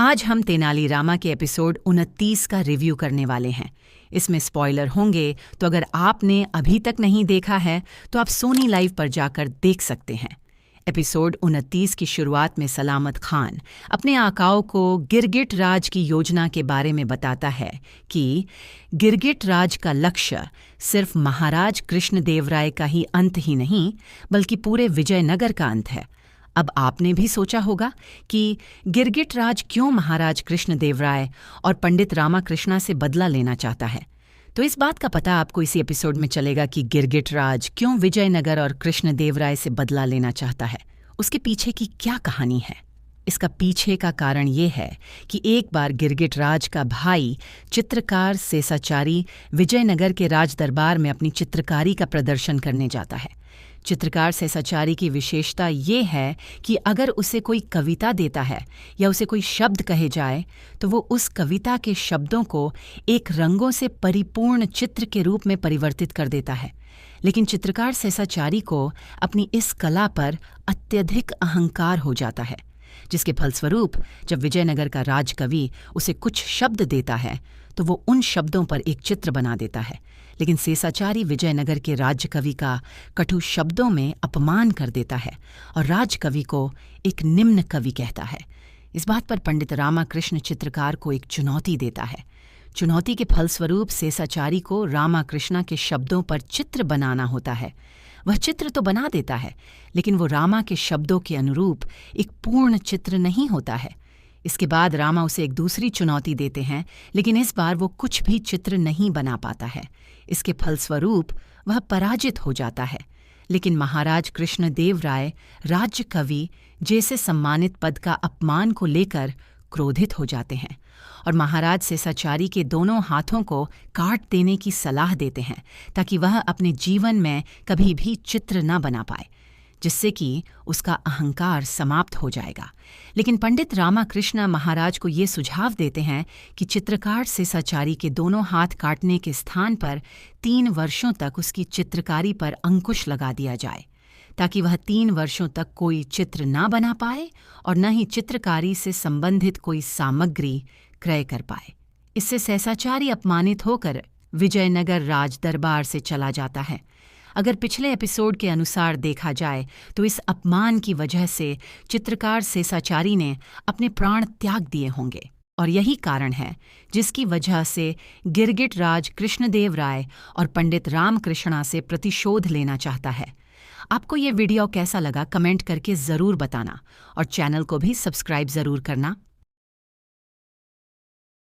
आज हम तेनालीरामा के एपिसोड 29 का रिव्यू करने वाले हैं। इसमें स्पॉइलर होंगे, तो अगर आपने अभी तक नहीं देखा है तो आप सोनी लाइव पर जाकर देख सकते हैं। एपिसोड 29 की शुरुआत में सलामत खान अपने आकाओं को गिरगिट राज की योजना के बारे में बताता है कि गिरगिट राज का लक्ष्य सिर्फ महाराज कृष्णदेवराय का ही अंत ही नहीं, बल्कि पूरे विजयनगर का अंत है। अब आपने भी सोचा होगा कि गिरगिट राज क्यों महाराज कृष्णदेवराय और पंडित रामाकृष्णा से बदला लेना चाहता है। तो इस बात का पता आपको इसी एपिसोड में चलेगा कि गिरगिट राज क्यों विजयनगर और कृष्णदेवराय से बदला लेना चाहता है, उसके पीछे की क्या कहानी है। इसका पीछे का कारण ये है कि एक बार गिरगिट राज का भाई चित्रकार सेसाचारी विजयनगर के राज दरबार में अपनी चित्रकारी का प्रदर्शन करने जाता है। चित्रकार सेसाचारी की विशेषता ये है कि अगर उसे कोई कविता देता है या उसे कोई शब्द कहे जाए तो वो उस कविता के शब्दों को एक रंगों से परिपूर्ण चित्र के रूप में परिवर्तित कर देता है। लेकिन चित्रकार सेसाचारी को अपनी इस कला पर अत्यधिक अहंकार हो जाता है, जिसके फलस्वरूप जब विजयनगर का राजकवि उसे कुछ शब्द देता है तो वो उन शब्दों पर एक चित्र बना देता है। लेकिन सेसाचारी विजयनगर के राजकवि का कटु शब्दों में अपमान कर देता है और राजकवि को एक निम्न कवि कहता है। इस बात पर पंडित रामाकृष्ण चित्रकार को एक चुनौती देता है। चुनौती के फलस्वरूप सेसाचारी को रामाकृष्णा के शब्दों पर चित्र बनाना होता है। वह चित्र तो बना देता है, लेकिन वो रामा के शब्दों के अनुरूप एक पूर्ण चित्र नहीं होता है। इसके बाद रामा उसे एक दूसरी चुनौती देते हैं, लेकिन इस बार वो कुछ भी चित्र नहीं बना पाता है। इसके फलस्वरूप वह पराजित हो जाता है। लेकिन महाराज कृष्णदेवराय राज्य कवि जैसे सम्मानित पद का अपमान को लेकर क्रोधित हो जाते हैं और महाराज सेसाचारी के दोनों हाथों को काट देने की सलाह देते हैं ताकि वह अपने जीवन में कभी भी चित्र न बना पाए, जिससे कि उसका अहंकार समाप्त हो जाएगा। लेकिन पंडित रामाकृष्ण महाराज को ये सुझाव देते हैं कि चित्रकार सेसाचारी के दोनों हाथ काटने के स्थान पर 3 वर्षों तक उसकी चित्रकारी पर अंकुश लगा दिया जाए, ताकि वह 3 वर्षों तक कोई चित्र ना बना पाए और न ही चित्रकारी से संबंधित कोई सामग्री क्रय कर पाए। इससे सेसाचारी अपमानित होकर विजयनगर राज दरबार से चला जाता है। अगर पिछले एपिसोड के अनुसार देखा जाए तो इस अपमान की वजह से चित्रकार सेसाचारी ने अपने प्राण त्याग दिए होंगे और यही कारण है जिसकी वजह से गिरगिट राज कृष्णदेवराय और पंडित रामकृष्णा से प्रतिशोध लेना चाहता है। आपको ये वीडियो कैसा लगा कमेंट करके ज़रूर बताना और चैनल को भी सब्सक्राइब ज़रूर करना।